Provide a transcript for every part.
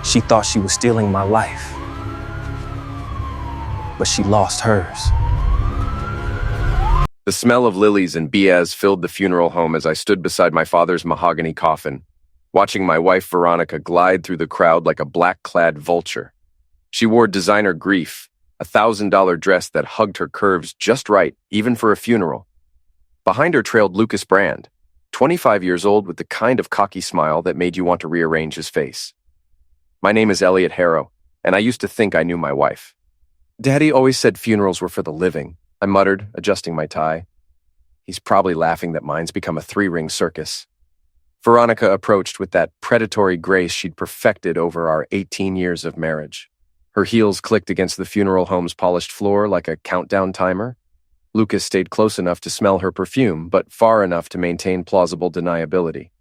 She thought she was stealing my life, but she lost hers. The smell of lilies and bias filled the funeral home as I stood beside my father's mahogany coffin, watching my wife Veronica glide through the crowd like a black-clad vulture. She wore designer grief, a $1,000 dress that hugged her curves just right, even for a funeral. Behind her trailed Lucas Brand, 25 years old with the kind of cocky smile that made you want to rearrange his face. My name is Elliot Harrow, and I used to think I knew my wife. Daddy always said funerals were for the living, I muttered, adjusting my tie. He's probably laughing that mine's become a 3-ring circus. Veronica approached with that predatory grace she'd perfected over our 18 years of marriage. Her heels clicked against the funeral home's polished floor like a countdown timer. Lucas stayed close enough to smell her perfume, but far enough to maintain plausible deniability.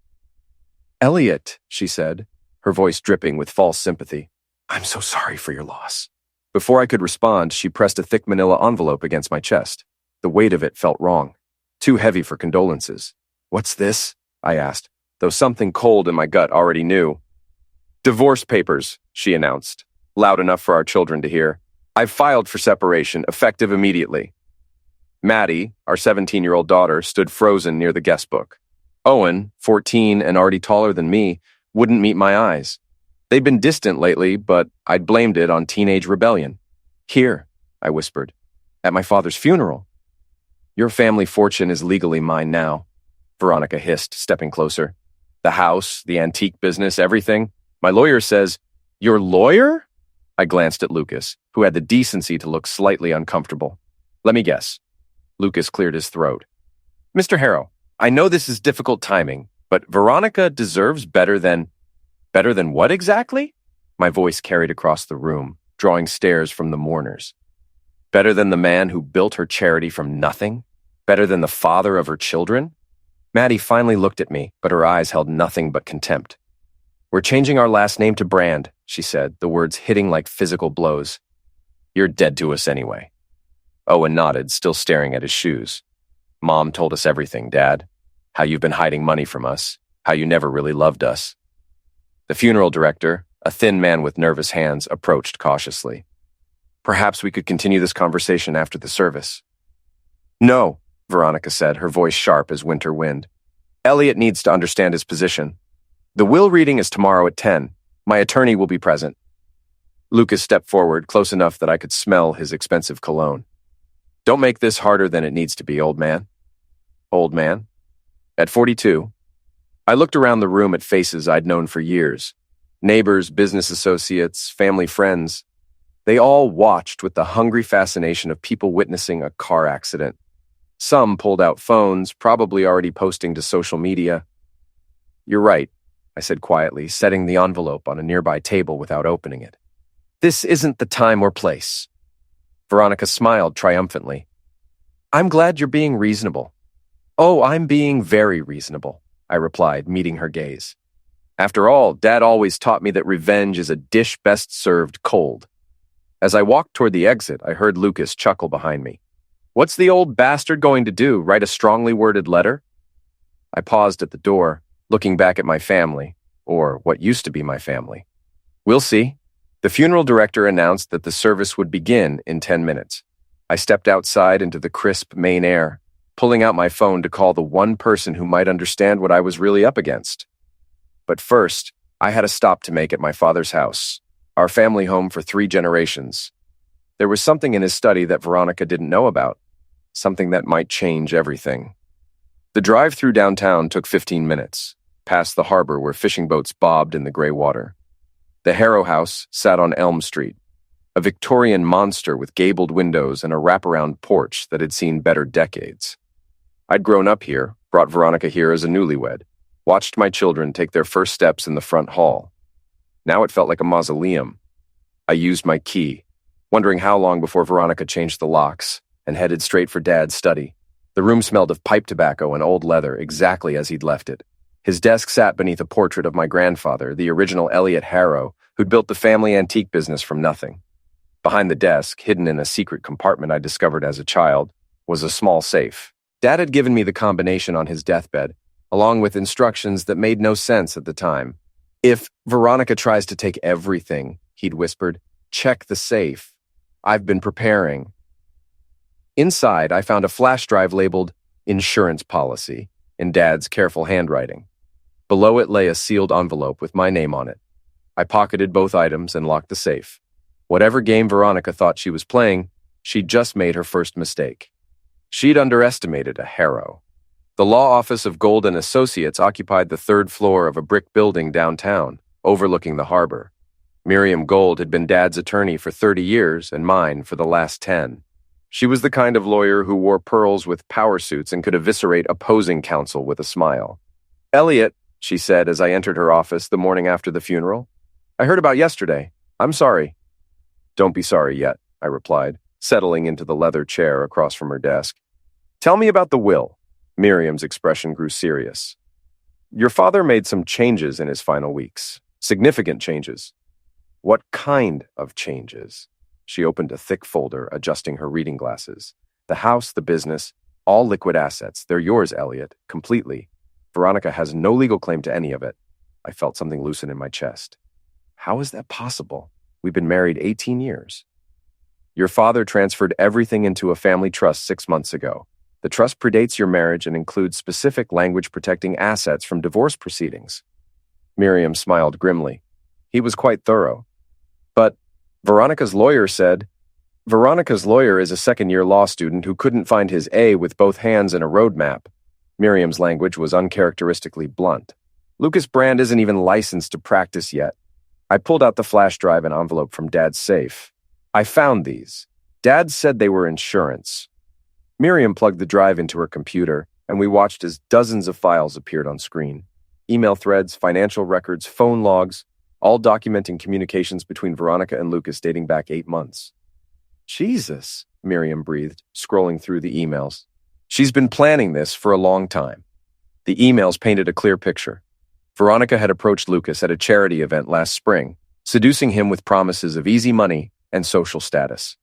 "Elliot," she said, her voice dripping with false sympathy. "I'm so sorry for your loss." Before I could respond, she pressed a thick manila envelope against my chest. The weight of it felt wrong. Too heavy for condolences. "What's this?" I asked, though something cold in my gut already knew. "Divorce papers," she announced, loud enough for our children to hear. "I've filed for separation, effective immediately." Maddie, our 17-year-old daughter, stood frozen near the guest book. Owen, 14 and already taller than me, wouldn't meet my eyes. They'd been distant lately, but I'd blamed it on teenage rebellion. "Here," I whispered, "at my father's funeral." "Your family fortune is legally mine now," Veronica hissed, stepping closer. "The house, the antique business, everything. My lawyer says—" "Your lawyer?" I glanced at Lucas, who had the decency to look slightly uncomfortable. "Let me guess." Lucas cleared his throat. "Mr. Harrow, I know this is difficult timing, but Veronica deserves better than— Better than what exactly? My voice carried across the room, drawing stares from the mourners. Better than the man who built her charity from nothing? Better than the father of her children? Maddie finally looked at me, but her eyes held nothing but contempt. "We're changing our last name to Brand," she said, the words hitting like physical blows. "You're dead to us anyway." Owen nodded, still staring at his shoes. "Mom told us everything, Dad. How you've been hiding money from us. How you never really loved us." The funeral director, a thin man with nervous hands, approached cautiously. "Perhaps we could continue this conversation after the service." "No," Veronica said, her voice sharp as winter wind. "Elliot needs to understand his position. The will reading is tomorrow at 10. My attorney will be present." Lucas stepped forward, close enough that I could smell his expensive cologne. "Don't make this harder than it needs to be, old man." "Old man?" At 42, I looked around the room at faces I'd known for years. Neighbors, business associates, family friends. They all watched with the hungry fascination of people witnessing a car accident. Some pulled out phones, probably already posting to social media. "You're right," I said quietly, setting the envelope on a nearby table without opening it. "This isn't the time or place." Veronica smiled triumphantly. "I'm glad you're being reasonable." "Oh, I'm being very reasonable," I replied, meeting her gaze. After all, Dad always taught me that revenge is a dish best served cold. As I walked toward the exit, I heard Lucas chuckle behind me. "What's the old bastard going to do, write a strongly worded letter?" I paused at the door, looking back at my family, or what used to be my family. "We'll see." The funeral director announced that the service would begin in 10 minutes. I stepped outside into the crisp Maine air, pulling out my phone to call the one person who might understand what I was really up against. But first, I had a stop to make at my father's house, our family home for 3 generations. There was something in his study that Veronica didn't know about, something that might change everything. The drive through downtown took 15 minutes, past the harbor where fishing boats bobbed in the gray water. The Harrow house sat on Elm Street, a Victorian monster with gabled windows and a wraparound porch that had seen better decades. I'd grown up here, brought Veronica here as a newlywed, watched my children take their first steps in the front hall. Now it felt like a mausoleum. I used my key, wondering how long before Veronica changed the locks, and headed straight for Dad's study. The room smelled of pipe tobacco and old leather, exactly as he'd left it. His desk sat beneath a portrait of my grandfather, the original Elliot Harrow, who'd built the family antique business from nothing. Behind the desk, hidden in a secret compartment I discovered as a child, was a small safe. Dad had given me the combination on his deathbed, along with instructions that made no sense at the time. If Veronica tries to take everything, he'd whispered, check the safe. I've been preparing. Inside, I found a flash drive labeled insurance policy in Dad's careful handwriting. Below it lay a sealed envelope with my name on it. I pocketed both items and locked the safe. Whatever game Veronica thought she was playing, she'd just made her first mistake. She'd underestimated a harrow. The law office of Gold and Associates occupied the third floor of a brick building downtown, overlooking the harbor. Miriam Gold had been Dad's attorney for 30 years and mine for the last 10. She was the kind of lawyer who wore pearls with power suits and could eviscerate opposing counsel with a smile. "Elliot," she said as I entered her office the morning after the funeral, "I heard about yesterday. I'm sorry." "Don't be sorry yet," I replied, settling into the leather chair across from her desk. "Tell me about the will." Miriam's expression grew serious. "Your father made some changes in his final weeks. Significant changes." "What kind of changes?" She opened a thick folder, adjusting her reading glasses. "The house, the business, all liquid assets. They're yours, Elliot, completely. Veronica has no legal claim to any of it." I felt something loosen in my chest. How is that possible? We've been married 18 years. "Your father transferred everything into a family trust 6 months ago. The trust predates your marriage and includes specific language protecting assets from divorce proceedings." Miriam smiled grimly. "He was quite thorough. But Veronica's lawyer said..." "Veronica's lawyer is a second-year law student who couldn't find his A with both hands and a roadmap." Miriam's language was uncharacteristically blunt. "Lucas Brand isn't even licensed to practice yet." I pulled out the flash drive and envelope from Dad's safe. "I found these. Dad said they were insurance." Miriam plugged the drive into her computer, and we watched as dozens of files appeared on screen. Email threads, financial records, phone logs, all documenting communications between Veronica and Lucas dating back 8 months. "Jesus," Miriam breathed, scrolling through the emails. "She's been planning this for a long time." The emails painted a clear picture. Veronica had approached Lucas at a charity event last spring, seducing him with promises of easy money and social status.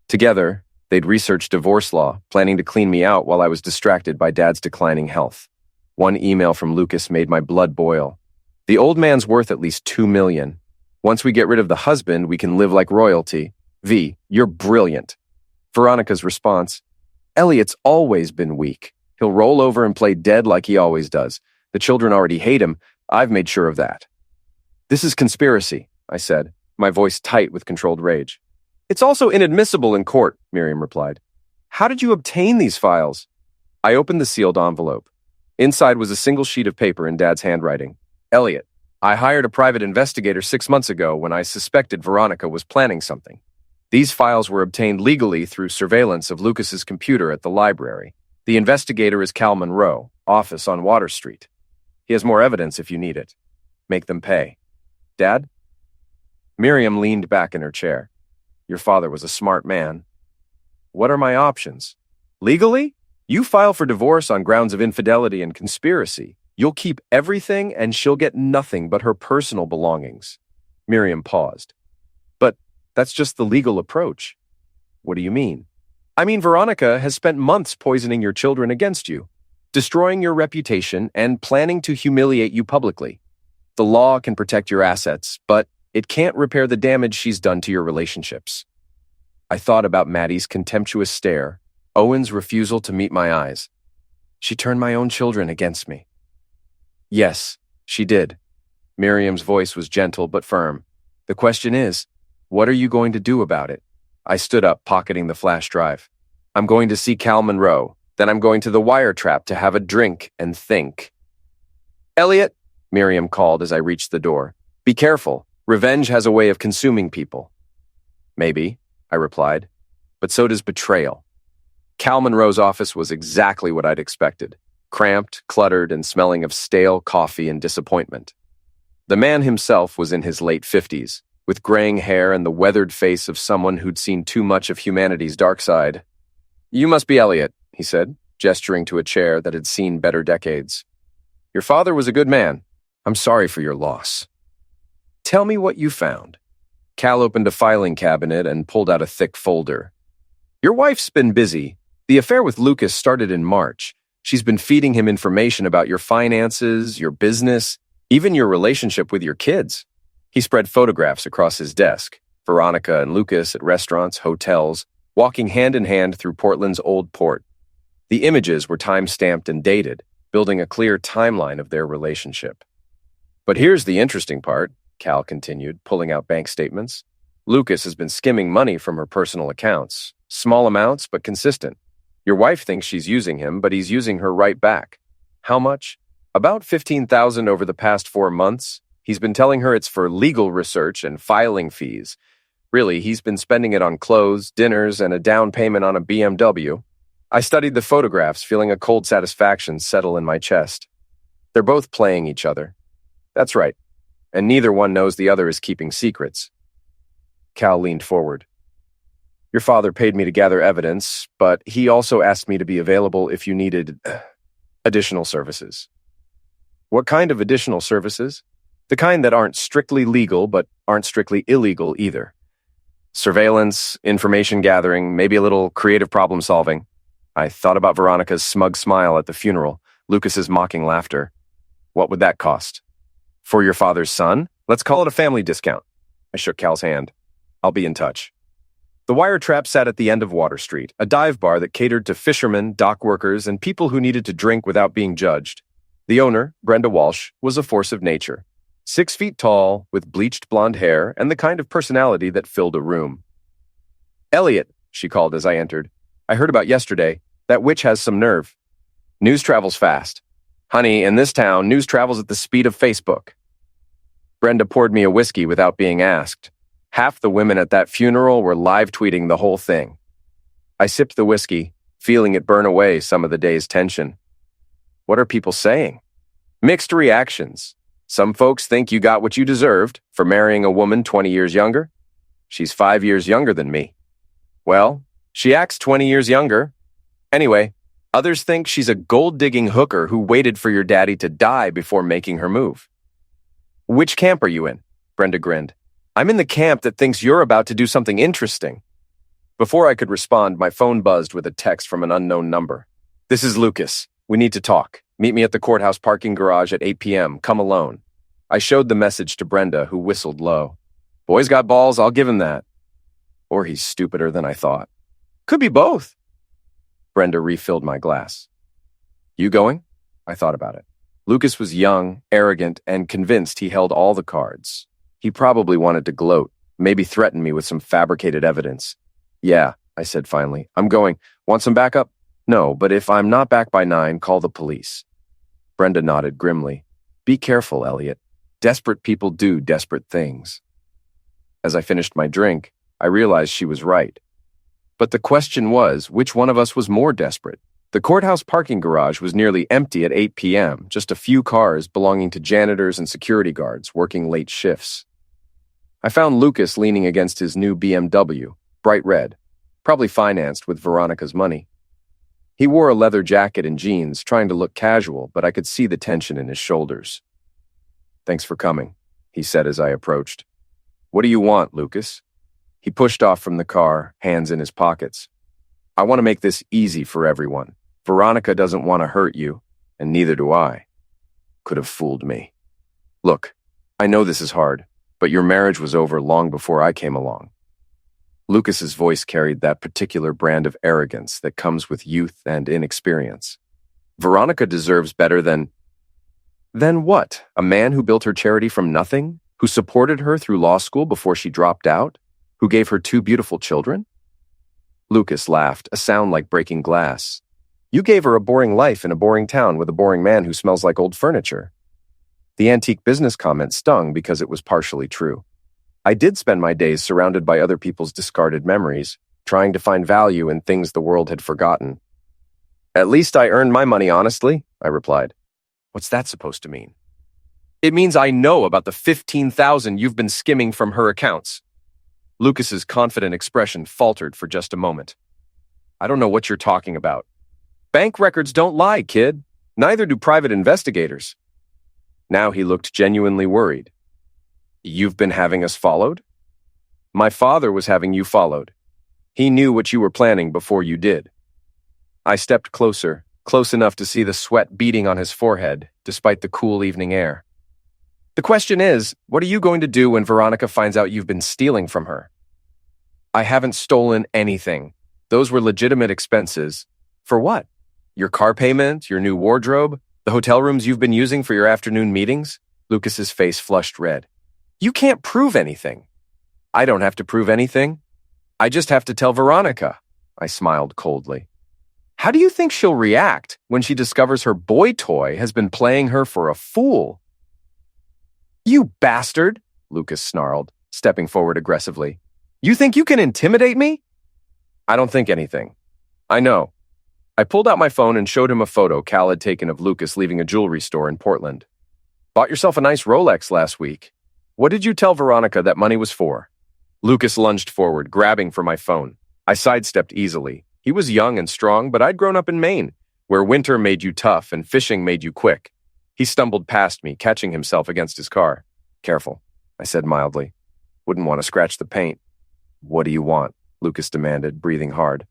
Together, they'd researched divorce law, planning to clean me out while I was distracted by Dad's declining health. One email from Lucas made my blood boil. "The old man's worth at least $2 million. Once we get rid of the husband, we can live like royalty. V, you're brilliant." Veronica's response: "Elliot's always been weak. He'll roll over and play dead like he always does. The children already hate him. I've made sure of that." "This is conspiracy," I said, my voice tight with controlled rage. "It's also inadmissible in court," Miriam replied. "How did you obtain these files?" I opened the sealed envelope. Inside was a single sheet of paper in Dad's handwriting. "Elliot, I hired a private investigator 6 months ago when I suspected Veronica was planning something. These files were obtained legally through surveillance of Lucas's computer at the library. The investigator is Cal Monroe, office on Water Street. He has more evidence if you need it. Make them pay." "Dad?" Miriam leaned back in her chair. "Your father was a smart man." "What are my options?" "Legally? You file for divorce on grounds of infidelity and conspiracy. You'll keep everything and she'll get nothing but her personal belongings." Miriam paused. "But that's just the legal approach." "What do you mean?" "I mean, Veronica has spent months poisoning your children against you, destroying your reputation and planning to humiliate you publicly. The law can protect your assets, but it can't repair the damage she's done to your relationships." I thought about Maddie's contemptuous stare, Owen's refusal to meet my eyes. She turned my own children against me. "Yes, she did." Miriam's voice was gentle but firm. "The question is, what are you going to do about it?" I stood up, pocketing the flash drive. "I'm going to see Cal Monroe. Then I'm going to the Wire Trap to have a drink and think." "Elliot," Miriam called as I reached the door. "Be careful. Revenge has a way of consuming people." "Maybe," I replied, "but so does betrayal." Cal Monroe's office was exactly what I'd expected. Cramped, cluttered, and smelling of stale coffee and disappointment. The man himself was in his late 50s, with graying hair and the weathered face of someone who'd seen too much of humanity's dark side. "You must be Elliot," he said, gesturing to a chair that had seen better decades. "Your father was a good man. I'm sorry for your loss." "Tell me what you found." Cal opened a filing cabinet and pulled out a thick folder. "Your wife's been busy. The affair with Lucas started in March. She's been feeding him information about your finances, your business, Even your relationship with your kids. He spread photographs across his desk. Veronica and Lucas at restaurants, hotels, walking hand in hand through Portland's Old Port. The images were time-stamped and dated, building a clear timeline of their relationship. But here's the interesting part, Cal continued, pulling out bank statements. Lucas has been skimming money from her personal accounts. Small amounts, but consistent. Your wife thinks she's using him, but he's using her right back. How much? About $15,000 over the past 4 months. He's been telling her it's for legal research and filing fees. Really, he's been spending it on clothes, dinners, and a down payment on a BMW. I studied the photographs, feeling a cold satisfaction settle in my chest. They're both playing each other. That's right. And neither one knows the other is keeping secrets. Cal leaned forward. Your father paid me to gather evidence, but he also asked me to be available if you needed additional services. What kind of additional services? The kind that aren't strictly legal, but aren't strictly illegal either. Surveillance, information gathering, maybe a little creative problem solving. I thought about Veronica's smug smile at the funeral, Lucas's mocking laughter. What would that cost? For your father's son? Let's call it a family discount. I shook Cal's hand. I'll be in touch. The Wire Trap sat at the end of Water Street, a dive bar that catered to fishermen, dock workers, and people who needed to drink without being judged. The owner, Brenda Walsh, was a force of nature. 6 feet tall, with bleached blonde hair and the kind of personality that filled a room. Elliot, she called as I entered. I heard about yesterday. That witch has some nerve. News travels fast. Honey, in this town, news travels at the speed of Facebook. Brenda poured me a whiskey without being asked. Half the women at that funeral were live tweeting the whole thing. I sipped the whiskey, feeling it burn away some of the day's tension. What are people saying? Mixed reactions. Some folks think you got what you deserved for marrying a woman 20 years younger. She's 5 years younger than me. Well, she acts 20 years younger. Anyway, others think she's a gold-digging hooker who waited for your daddy to die before making her move. Which camp are you in? Brenda grinned. I'm in the camp that thinks you're about to do something interesting. Before I could respond, my phone buzzed with a text from an unknown number. This is Lucas. We need to talk. Meet me at the courthouse parking garage at 8 p.m. Come alone. I showed the message to Brenda, who whistled low. Boy's got balls, I'll give him that. Or he's stupider than I thought. Could be both. Brenda refilled my glass. You going? I thought about it. Lucas was young, arrogant, and convinced he held all the cards. He probably wanted to gloat, maybe threaten me with some fabricated evidence. Yeah, I said finally. I'm going. Want some backup? No, but if I'm not back by 9, call the police. Brenda nodded grimly. Be careful, Elliot. Desperate people do desperate things. As I finished my drink, I realized she was right. But the question was, which one of us was more desperate? The courthouse parking garage was nearly empty at 8 p.m., just a few cars belonging to janitors and security guards working late shifts. I found Lucas leaning against his new BMW, bright red, probably financed with Veronica's money. He wore a leather jacket and jeans, trying to look casual, but I could see the tension in his shoulders. Thanks for coming, he said as I approached. What do you want, Lucas? He pushed off from the car, hands in his pockets. I want to make this easy for everyone. Veronica doesn't want to hurt you, and neither do I. Could have fooled me. Look, I know this is hard, but your marriage was over long before I came along. Lucas's voice carried that particular brand of arrogance that comes with youth and inexperience. Veronica deserves better than... Then what? A man who built her charity from nothing? Who supported her through law school before she dropped out? Who gave her 2 beautiful children? Lucas laughed, a sound like breaking glass. You gave her a boring life in a boring town with a boring man who smells like old furniture. The antique business comment stung because it was partially true. I did spend my days surrounded by other people's discarded memories, trying to find value in things the world had forgotten. At least I earned my money honestly, I replied. What's that supposed to mean? It means I know about the $15,000 you've been skimming from her accounts. Lucas's confident expression faltered for just a moment. I don't know what you're talking about. Bank records don't lie, kid. Neither do private investigators. Now he looked genuinely worried. You've been having us followed? My father was having you followed. He knew what you were planning before you did. I stepped closer, close enough to see the sweat beading on his forehead, despite the cool evening air. The question is, what are you going to do when Veronica finds out you've been stealing from her? I haven't stolen anything. Those were legitimate expenses. For what? Your car payment, your new wardrobe, the hotel rooms you've been using for your afternoon meetings? Lucas's face flushed red. You can't prove anything. I don't have to prove anything. I just have to tell Veronica. I smiled coldly. How do you think she'll react when she discovers her boy toy has been playing her for a fool? You bastard, Lucas snarled, stepping forward aggressively. You think you can intimidate me? I don't think anything. I know. I pulled out my phone and showed him a photo Cal had taken of Lucas leaving a jewelry store in Portland. Bought yourself a nice Rolex last week. What did you tell Veronica that money was for? Lucas lunged forward, grabbing for my phone. I sidestepped easily. He was young and strong, but I'd grown up in Maine, where winter made you tough and fishing made you quick. He stumbled past me, catching himself against his car. Careful, I said mildly. Wouldn't want to scratch the paint. What do you want? Lucas demanded, breathing hard.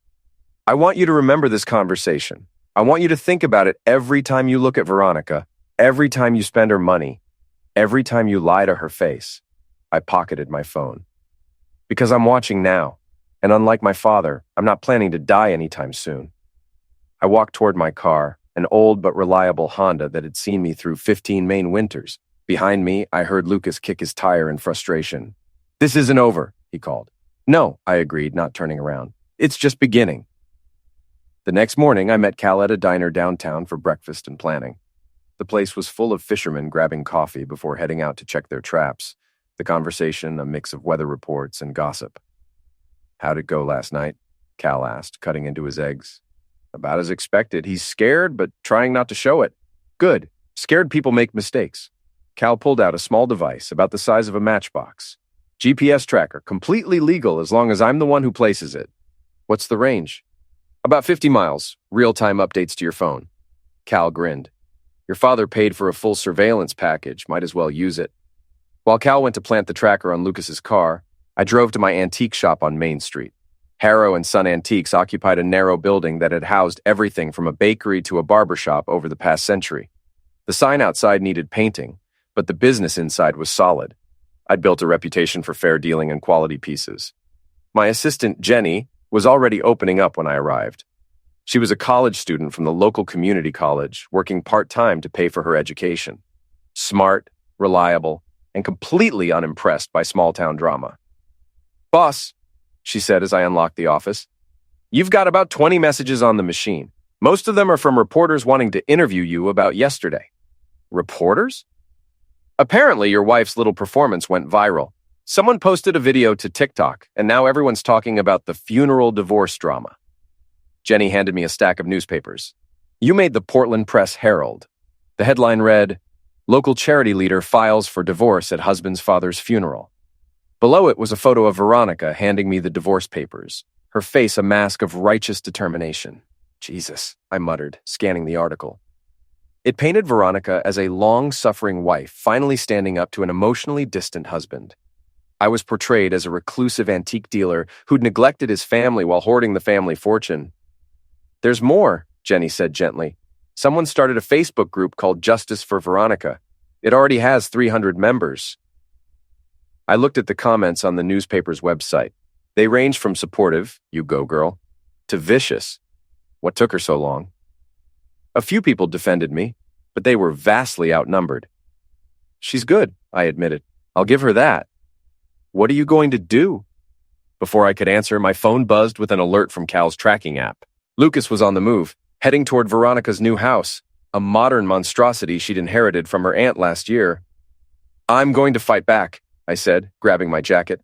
I want you to remember this conversation. I want you to think about it every time you look at Veronica, every time you spend her money, every time you lie to her face. I pocketed my phone. Because I'm watching now, and unlike my father, I'm not planning to die anytime soon. I walked toward my car, an old but reliable Honda that had seen me through 15 Maine winters. Behind me, I heard Lucas kick his tire in frustration. This isn't over, he called. No, I agreed, not turning around. It's just beginning. The next morning, I met Cal at a diner downtown for breakfast and planning. The place was full of fishermen grabbing coffee before heading out to check their traps. The conversation, a mix of weather reports and gossip. How'd it go last night? Cal asked, cutting into his eggs. About as expected. He's scared, but trying not to show it. Good. Scared people make mistakes. Cal pulled out a small device about the size of a matchbox. GPS tracker, completely legal as long as I'm the one who places it. What's the range? About 50 miles. Real-time updates to your phone. Cal grinned. Your father paid for a full surveillance package. Might as well use it. While Cal went to plant the tracker on Lucas's car, I drove to my antique shop on Main Street. Harrow and Son Antiques occupied a narrow building that had housed everything from a bakery to a barber shop over the past century. The sign outside needed painting, but the business inside was solid. I'd built a reputation for fair dealing and quality pieces. My assistant, Jenny, was already opening up when I arrived. She was a college student from the local community college, working part-time to pay for her education. Smart, reliable, and completely unimpressed by small-town drama. Boss, she said as I unlocked the office, you've got about 20 messages on the machine. Most of them are from reporters wanting to interview you about yesterday. Reporters? Apparently, your wife's little performance went viral. Someone posted a video to TikTok, and now everyone's talking about the funeral divorce drama. Jenny handed me a stack of newspapers. You made the Portland Press Herald. The headline read, Local charity leader files for divorce at husband's father's funeral. Below it was a photo of Veronica handing me the divorce papers, her face a mask of righteous determination. Jesus, I muttered, scanning the article. It painted Veronica as a long-suffering wife finally standing up to an emotionally distant husband. I was portrayed as a reclusive antique dealer who'd neglected his family while hoarding the family fortune. There's more, Jenny said gently. Someone started a Facebook group called Justice for Veronica. It already has 300 members. I looked at the comments on the newspaper's website. They ranged from supportive, you go girl, to vicious. What took her so long? A few people defended me, but they were vastly outnumbered. She's good, I admitted. I'll give her that. What are you going to do? Before I could answer, my phone buzzed with an alert from Cal's tracking app. Lucas was on the move, heading toward Veronica's new house, a modern monstrosity she'd inherited from her aunt last year. I'm going to fight back, I said, grabbing my jacket.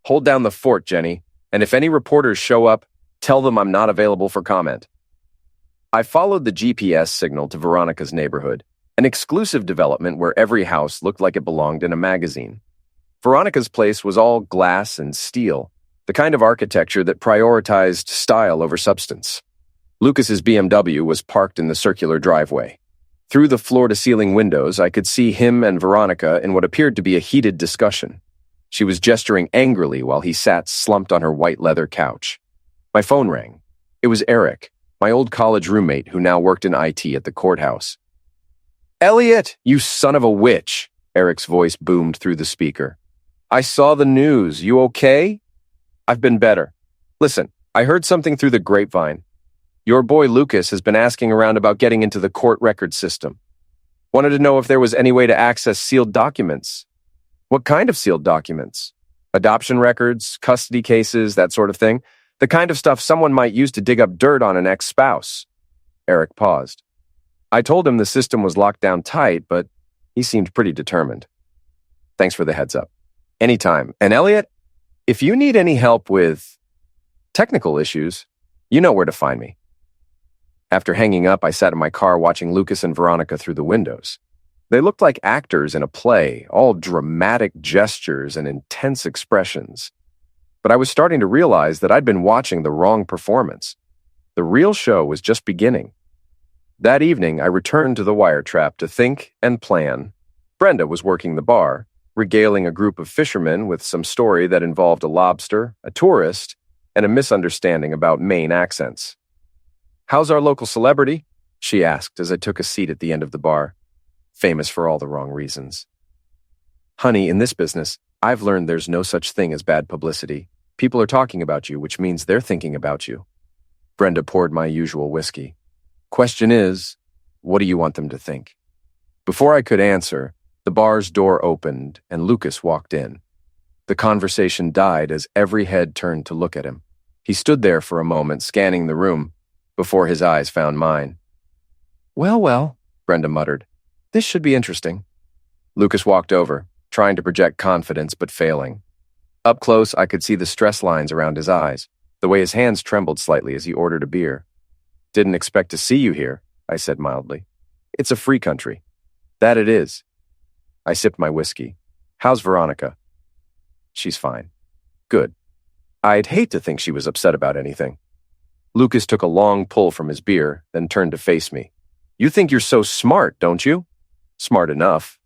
Hold down the fort, Jenny, and if any reporters show up, tell them I'm not available for comment. I followed the GPS signal to Veronica's neighborhood, an exclusive development where every house looked like it belonged in a magazine. Veronica's place was all glass and steel, the kind of architecture that prioritized style over substance. Lucas's BMW was parked in the circular driveway. Through the floor-to-ceiling windows, I could see him and Veronica in what appeared to be a heated discussion. She was gesturing angrily while he sat slumped on her white leather couch. My phone rang. It was Eric, my old college roommate who now worked in IT at the courthouse. Elliot, you son of a witch, Eric's voice boomed through the speaker. I saw the news. You okay? I've been better. Listen, I heard something through the grapevine. Your boy Lucas has been asking around about getting into the court record system. Wanted to know if there was any way to access sealed documents. What kind of sealed documents? Adoption records, custody cases, that sort of thing. The kind of stuff someone might use to dig up dirt on an ex-spouse. Eric paused. I told him the system was locked down tight, but he seemed pretty determined. Thanks for the heads up. Anytime. And Elliot, if you need any help with technical issues, you know where to find me. After hanging up, I sat in my car watching Lucas and Veronica through the windows. They looked like actors in a play, all dramatic gestures and intense expressions. But I was starting to realize that I'd been watching the wrong performance. The real show was just beginning. That evening, I returned to the wire trap to think and plan. Brenda was working the bar, regaling a group of fishermen with some story that involved a lobster, a tourist, and a misunderstanding about Maine accents. How's our local celebrity? She asked as I took a seat at the end of the bar. Famous for all the wrong reasons. Honey, in this business, I've learned there's no such thing as bad publicity. People are talking about you, which means they're thinking about you. Brenda poured my usual whiskey. Question is, what do you want them to think? Before I could answer, the bar's door opened and Lucas walked in. The conversation died as every head turned to look at him. He stood there for a moment, scanning the room, before his eyes found mine. Well, Brenda muttered. This should be interesting. Lucas walked over, trying to project confidence but failing. Up close, I could see the stress lines around his eyes, the way his hands trembled slightly as he ordered a beer. Didn't expect to see you here, I said mildly. It's a free country. That it is. I sipped my whiskey. How's Veronica? She's fine. Good. I'd hate to think she was upset about anything. Lucas took a long pull from his beer, then turned to face me. You think you're so smart, don't you? Smart enough.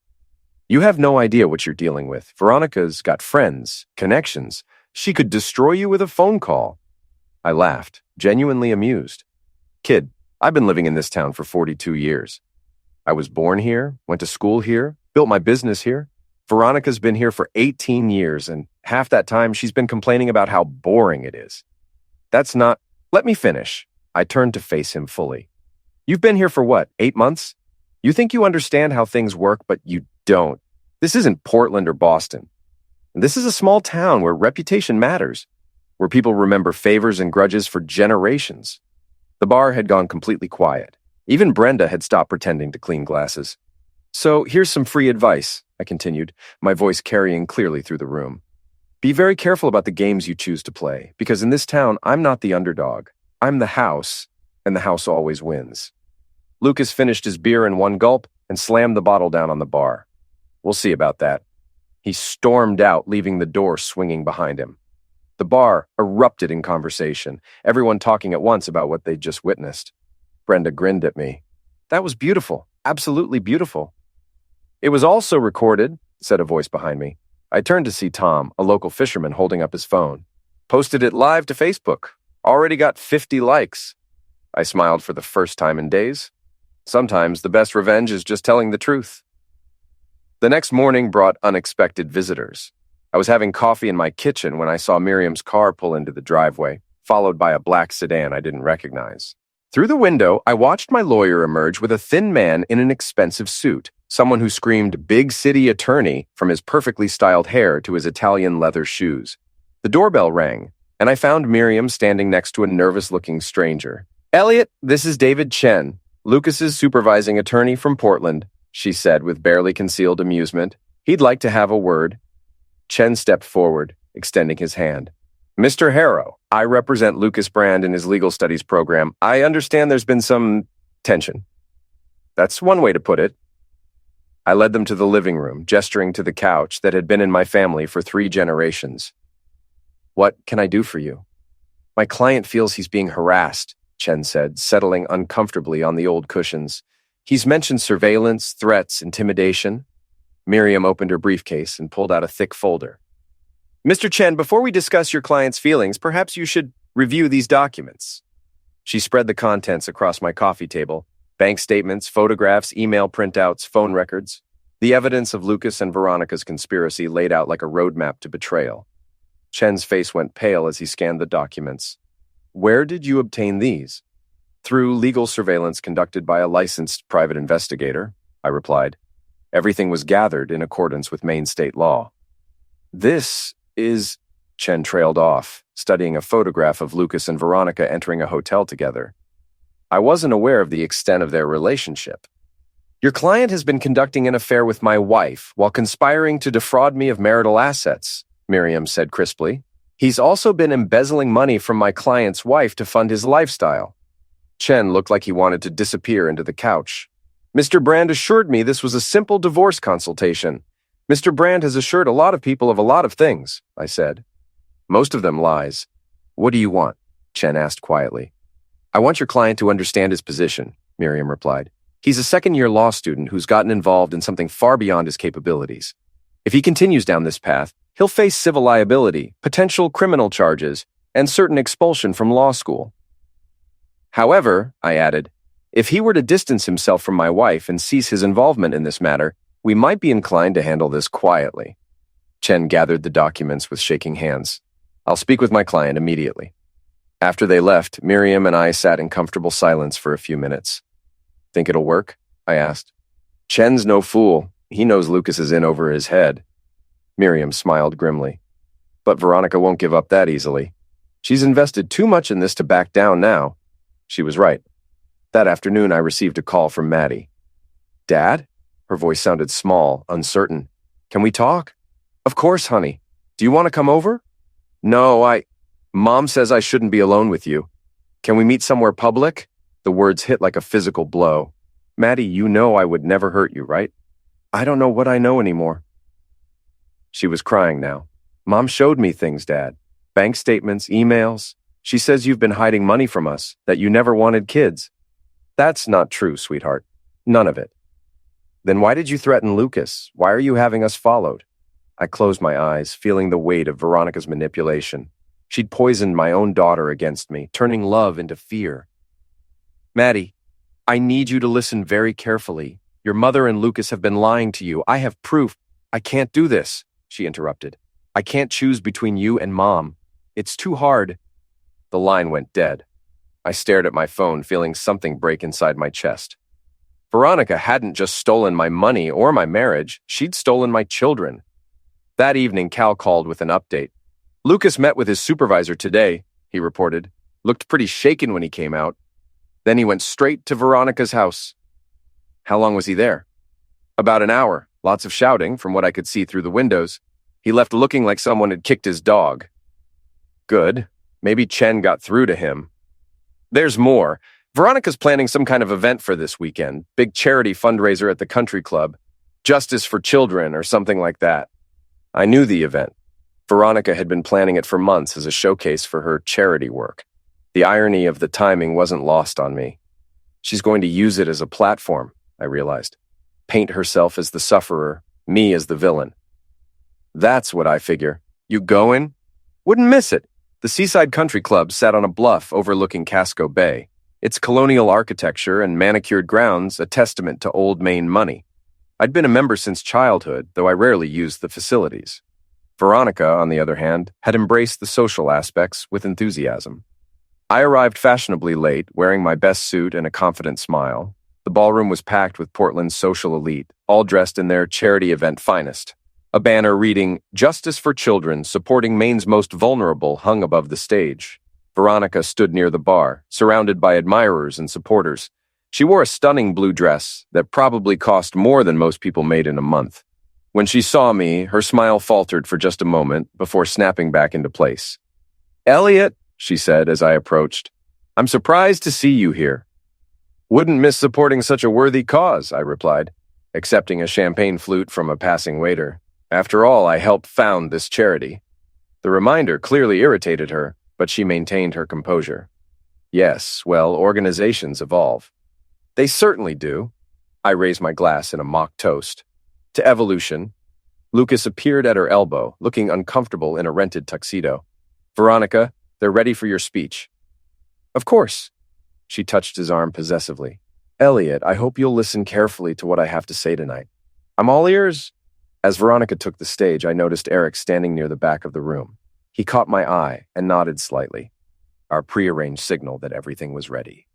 You have no idea what you're dealing with. Veronica's got friends, connections. She could destroy you with a phone call. I laughed, genuinely amused. Kid, I've been living in this town for 42 years. I was born here, went to school here, built my business here. Veronica's been here for 18 years, and half that time she's been complaining about how boring it is. That's not... Let me finish. I turned to face him fully. You've been here for what, 8 months? You think you understand how things work, but you don't. This isn't Portland or Boston. This is a small town where reputation matters, where people remember favors and grudges for generations. The bar had gone completely quiet. Even Brenda had stopped pretending to clean glasses. So here's some free advice, I continued, my voice carrying clearly through the room. Be very careful about the games you choose to play, because in this town, I'm not the underdog. I'm the house, and the house always wins. Lucas finished his beer in one gulp and slammed the bottle down on the bar. We'll see about that. He stormed out, leaving the door swinging behind him. The bar erupted in conversation, everyone talking at once about what they'd just witnessed. Brenda grinned at me. That was beautiful, absolutely beautiful. It was also recorded, said a voice behind me. I turned to see Tom, a local fisherman, holding up his phone. Posted it live to Facebook. Already got 50 likes. I smiled for the first time in days. Sometimes the best revenge is just telling the truth. The next morning brought unexpected visitors. I was having coffee in my kitchen when I saw Miriam's car pull into the driveway, followed by a black sedan I didn't recognize. Through the window, I watched my lawyer emerge with a thin man in an expensive suit, someone who screamed big city attorney from his perfectly styled hair to his Italian leather shoes. The doorbell rang, and I found Miriam standing next to a nervous-looking stranger. Elliot, this is David Chen, Lucas's supervising attorney from Portland, she said with barely concealed amusement. He'd like to have a word. Chen stepped forward, extending his hand. Mr. Harrow, I represent Lucas Brand in his legal studies program. I understand there's been some tension. That's one way to put it. I led them to the living room, gesturing to the couch that had been in my family for 3 generations. What can I do for you? My client feels he's being harassed, Chen said, settling uncomfortably on the old cushions. He's mentioned surveillance, threats, intimidation. Miriam opened her briefcase and pulled out a thick folder. Mr. Chen, before we discuss your client's feelings, perhaps you should review these documents. She spread the contents across my coffee table. Bank statements, photographs, email printouts, phone records. The evidence of Lucas and Veronica's conspiracy laid out like a roadmap to betrayal. Chen's face went pale as he scanned the documents. Where did you obtain these? Through legal surveillance conducted by a licensed private investigator, I replied. Everything was gathered in accordance with Maine state law. This is... Chen trailed off, studying a photograph of Lucas and Veronica entering a hotel together. I wasn't aware of the extent of their relationship. Your client has been conducting an affair with my wife while conspiring to defraud me of marital assets, Miriam said crisply. He's also been embezzling money from my client's wife to fund his lifestyle. Chen looked like he wanted to disappear into the couch. Mr. Brand assured me this was a simple divorce consultation. Mr. Brand has assured a lot of people of a lot of things, I said. Most of them lies. What do you want? Chen asked quietly. I want your client to understand his position, Miriam replied. He's a second-year law student who's gotten involved in something far beyond his capabilities. If he continues down this path, he'll face civil liability, potential criminal charges, and certain expulsion from law school. However, I added, if he were to distance himself from my wife and cease his involvement in this matter, we might be inclined to handle this quietly. Chen gathered the documents with shaking hands. I'll speak with my client immediately. After they left, Miriam and I sat in comfortable silence for a few minutes. Think it'll work? I asked. Chen's no fool. He knows Lucas is in over his head. Miriam smiled grimly. But Veronica won't give up that easily. She's invested too much in this to back down now. She was right. That afternoon, I received a call from Maddie. Dad? Her voice sounded small, uncertain. Can we talk? Of course, honey. Do you want to come over? No, Mom says I shouldn't be alone with you. Can we meet somewhere public? The words hit like a physical blow. Maddie, you know I would never hurt you, right? I don't know what I know anymore. She was crying now. Mom showed me things, Dad. Bank statements, emails. She says you've been hiding money from us, that you never wanted kids. That's not true, sweetheart. None of it. Then why did you threaten Lucas? Why are you having us followed? I closed my eyes, feeling the weight of Veronica's manipulation. She'd poisoned my own daughter against me, turning love into fear. Maddie, I need you to listen very carefully. Your mother and Lucas have been lying to you. I have proof. I can't do this, she interrupted. I can't choose between you and Mom. It's too hard. The line went dead. I stared at my phone, feeling something break inside my chest. Veronica hadn't just stolen my money or my marriage. She'd stolen my children. That evening, Cal called with an update. Lucas met with his supervisor today, he reported. Looked pretty shaken when he came out. Then he went straight to Veronica's house. How long was he there? About an hour. Lots of shouting, from what I could see through the windows. He left looking like someone had kicked his dog. Good. Maybe Chen got through to him. There's more. Veronica's planning some kind of event for this weekend. Big charity fundraiser at the country club. Justice for Children or something like that. I knew the event. Veronica had been planning it for months as a showcase for her charity work. The irony of the timing wasn't lost on me. She's going to use it as a platform, I realized. Paint herself as the sufferer, me as the villain. That's what I figure. You going? Wouldn't miss it. The Seaside Country Club sat on a bluff overlooking Casco Bay. Its colonial architecture and manicured grounds a testament to old Maine money. I'd been a member since childhood, though I rarely used the facilities. Veronica, on the other hand, had embraced the social aspects with enthusiasm. I arrived fashionably late, wearing my best suit and a confident smile. The ballroom was packed with Portland's social elite, all dressed in their charity event finest. A banner reading, Justice for Children, supporting Maine's most vulnerable, hung above the stage. Veronica stood near the bar, surrounded by admirers and supporters. She wore a stunning blue dress that probably cost more than most people made in a month. When she saw me, her smile faltered for just a moment before snapping back into place. Elliot, she said as I approached, I'm surprised to see you here. Wouldn't miss supporting such a worthy cause, I replied, accepting a champagne flute from a passing waiter. After all, I helped found this charity. The reminder clearly irritated her, but she maintained her composure. Yes, well, organizations evolve. They certainly do. I raised my glass in a mock toast. To evolution. Lucas appeared at her elbow, looking uncomfortable in a rented tuxedo. Veronica, they're ready for your speech. Of course. She touched his arm possessively. Elliot, I hope you'll listen carefully to what I have to say tonight. I'm all ears. As Veronica took the stage, I noticed Eric standing near the back of the room. He caught my eye and nodded slightly, our prearranged signal that everything was ready.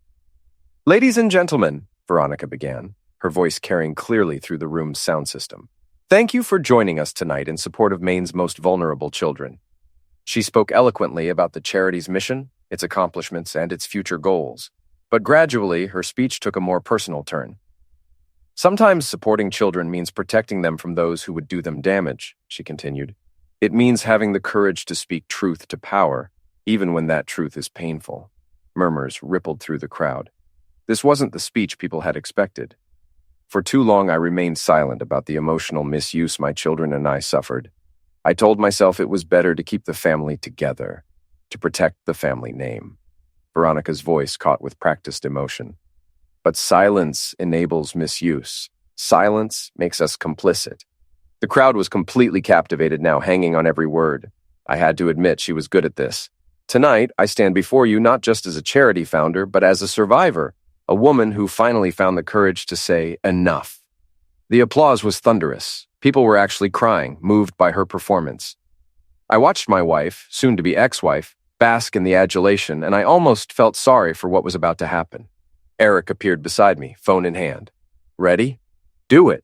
Ladies and gentlemen, Veronica began, her voice carrying clearly through the room's sound system. Thank you for joining us tonight in support of Maine's most vulnerable children. She spoke eloquently about the charity's mission, its accomplishments, and its future goals. But gradually, her speech took a more personal turn. Sometimes supporting children means protecting them from those who would do them damage, she continued. It means having the courage to speak truth to power, even when that truth is painful. Murmurs rippled through the crowd. This wasn't the speech people had expected. For too long, I remained silent about the emotional misuse my children and I suffered. I told myself it was better to keep the family together, to protect the family name. Veronica's voice caught with practiced emotion. But silence enables misuse. Silence makes us complicit. The crowd was completely captivated now, hanging on every word. I had to admit she was good at this. Tonight, I stand before you not just as a charity founder, but as a survivor, a woman who finally found the courage to say enough. The applause was thunderous. People were actually crying, moved by her performance. I watched my wife, soon-to-be ex-wife, bask in the adulation, and I almost felt sorry for what was about to happen. Eric appeared beside me, phone in hand. Ready? Do it.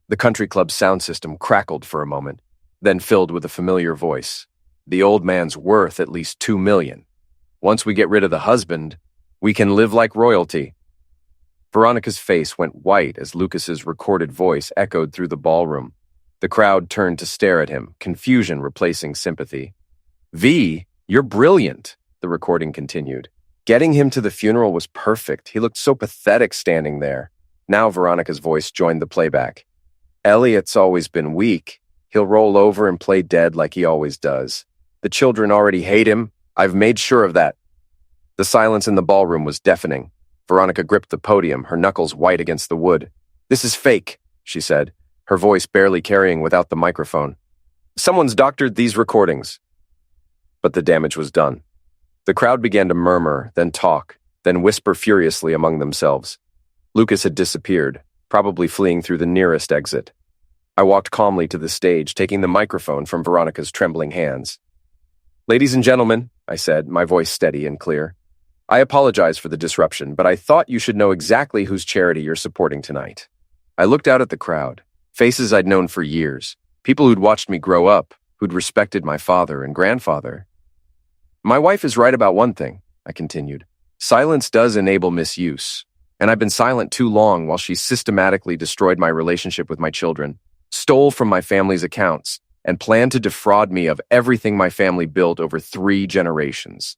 The country club's sound system crackled for a moment, then filled with a familiar voice. The old man's worth at least $2 million. Once we get rid of the husband, we can live like royalty. Veronica's face went white as Lucas's recorded voice echoed through the ballroom. The crowd turned to stare at him, confusion replacing sympathy. V, you're brilliant, the recording continued. Getting him to the funeral was perfect. He looked so pathetic standing there. Now Veronica's voice joined the playback. Elliot's always been weak. He'll roll over and play dead like he always does. The children already hate him. I've made sure of that. The silence in the ballroom was deafening. Veronica gripped the podium, her knuckles white against the wood. This is fake, she said, her voice barely carrying without the microphone. Someone's doctored these recordings. But the damage was done. The crowd began to murmur, then talk, then whisper furiously among themselves. Lucas had disappeared, probably fleeing through the nearest exit. I walked calmly to the stage, taking the microphone from Veronica's trembling hands. Ladies and gentlemen, I said, my voice steady and clear. I apologize for the disruption, but I thought you should know exactly whose charity you're supporting tonight. I looked out at the crowd, faces I'd known for years, people who'd watched me grow up, who'd respected my father and grandfather. My wife is right about one thing, I continued. Silence does enable misuse, and I've been silent too long while she systematically destroyed my relationship with my children, stole from my family's accounts, and planned to defraud me of everything my family built over 3 generations.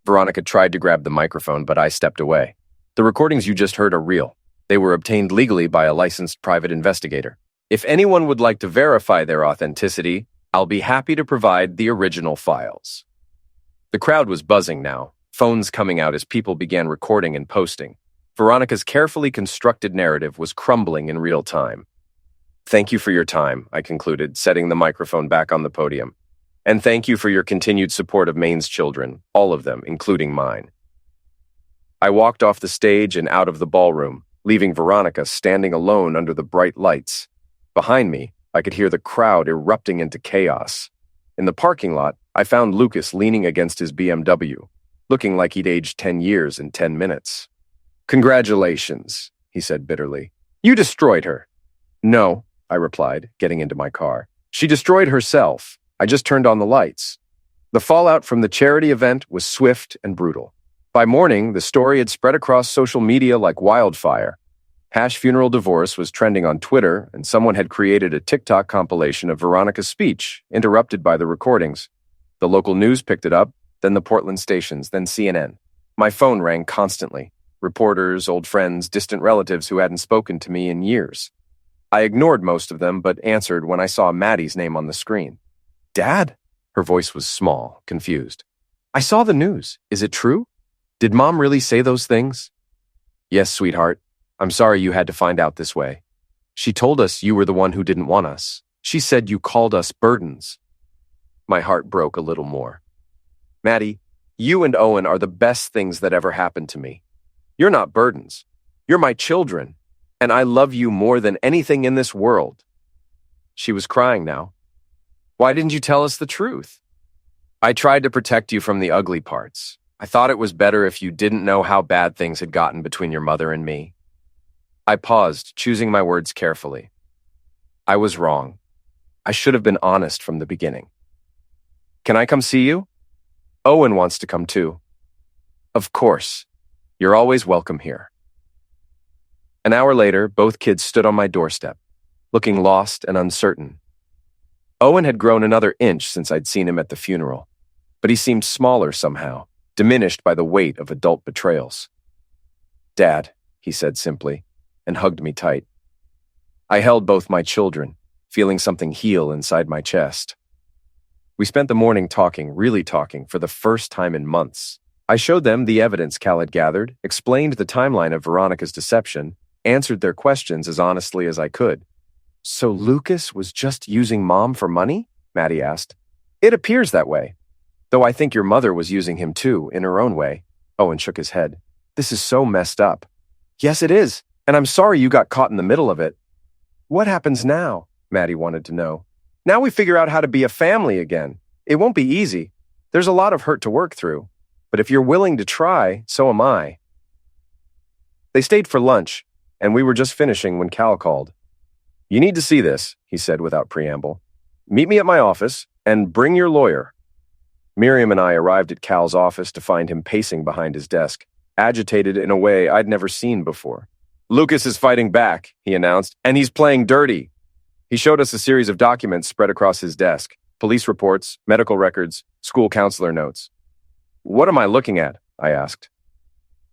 Veronica tried to grab the microphone, but I stepped away. The recordings you just heard are real. They were obtained legally by a licensed private investigator. If anyone would like to verify their authenticity, I'll be happy to provide the original files. The crowd was buzzing now, phones coming out as people began recording and posting. Veronica's carefully constructed narrative was crumbling in real time. Thank you for your time, I concluded, setting the microphone back on the podium. And thank you for your continued support of Maine's children, all of them, including mine. I walked off the stage and out of the ballroom, leaving Veronica standing alone under the bright lights. Behind me, I could hear the crowd erupting into chaos. In the parking lot, I found Lucas leaning against his BMW, looking like he'd aged 10 years in 10 minutes. Congratulations, he said bitterly. You destroyed her. No, I replied, getting into my car. She destroyed herself. I just turned on the lights. The fallout from the charity event was swift and brutal. By morning, the story had spread across social media like wildfire. #funeral divorce was trending on Twitter, and someone had created a TikTok compilation of Veronica's speech, interrupted by the recordings. The local news picked it up, then the Portland stations, then CNN. My phone rang constantly. Reporters, old friends, distant relatives who hadn't spoken to me in years. I ignored most of them, but answered when I saw Maddie's name on the screen. Dad? Her voice was small, confused. I saw the news. Is it true? Did Mom really say those things? Yes, sweetheart. I'm sorry you had to find out this way. She told us you were the one who didn't want us. She said you called us burdens. My heart broke a little more. Maddie, you and Owen are the best things that ever happened to me. You're not burdens. You're my children. and I love you more than anything in this world." She was crying now. "Why didn't you tell us the truth?" "I tried to protect you from the ugly parts. I thought it was better if you didn't know how bad things had gotten between your mother and me." I paused, choosing my words carefully. I was wrong. I should have been honest from the beginning. "Can I come see you?" "Owen wants to come too." "Of course. You're always welcome here." An hour later, both kids stood on my doorstep, looking lost and uncertain. Owen had grown another inch since I'd seen him at the funeral, but he seemed smaller somehow, diminished by the weight of adult betrayals. "Dad," he said simply, and hugged me tight. I held both my children, feeling something heal inside my chest. We spent the morning talking, really talking, for the first time in months. I showed them the evidence Cal had gathered, explained the timeline of Veronica's deception, answered their questions as honestly as I could. "So Lucas was just using Mom for money?" Maddie asked. "It appears that way. Though I think your mother was using him too, in her own way." Owen shook his head. "This is so messed up." "Yes, it is, and I'm sorry you got caught in the middle of it." "What happens now?" Maddie wanted to know. "Now we figure out how to be a family again. It won't be easy. There's a lot of hurt to work through. But if you're willing to try, so am I." They stayed for lunch, and we were just finishing when Cal called. "You need to see this," he said without preamble. "Meet me at my office, and bring your lawyer." Miriam and I arrived at Cal's office to find him pacing behind his desk, agitated in a way I'd never seen before. "Lucas is fighting back," he announced, "and he's playing dirty." He showed us a series of documents spread across his desk: police reports, medical records, school counselor notes. "What am I looking at?" I asked.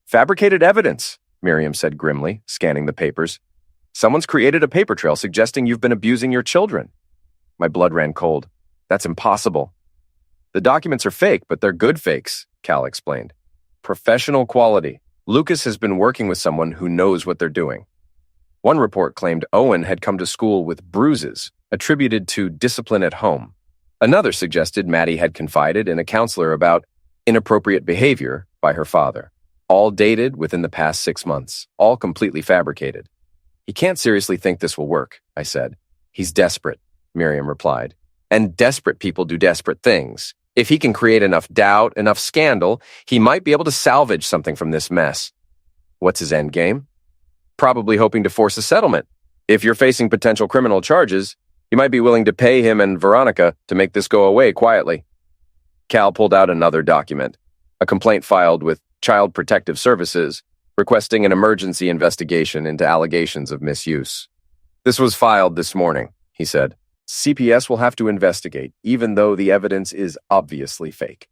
"Fabricated evidence," Miriam said grimly, scanning the papers. "Someone's created a paper trail suggesting you've been abusing your children." My blood ran cold. "That's impossible." "The documents are fake, but they're good fakes," Cal explained. "Professional quality. Lucas has been working with someone who knows what they're doing." One report claimed Owen had come to school with bruises, attributed to discipline at home. Another suggested Maddie had confided in a counselor about inappropriate behavior by her father. All dated within the past 6 months, all completely fabricated. "He can't seriously think this will work," I said. "He's desperate," Miriam replied. "And desperate people do desperate things. If he can create enough doubt, enough scandal, he might be able to salvage something from this mess." "What's his end game?" "Probably hoping to force a settlement. If you're facing potential criminal charges, you might be willing to pay him and Veronica to make this go away quietly." Cal pulled out another document, a complaint filed with Child Protective Services, requesting an emergency investigation into allegations of misuse. "This was filed this morning," he said. "CPS will have to investigate, even though the evidence is obviously fake."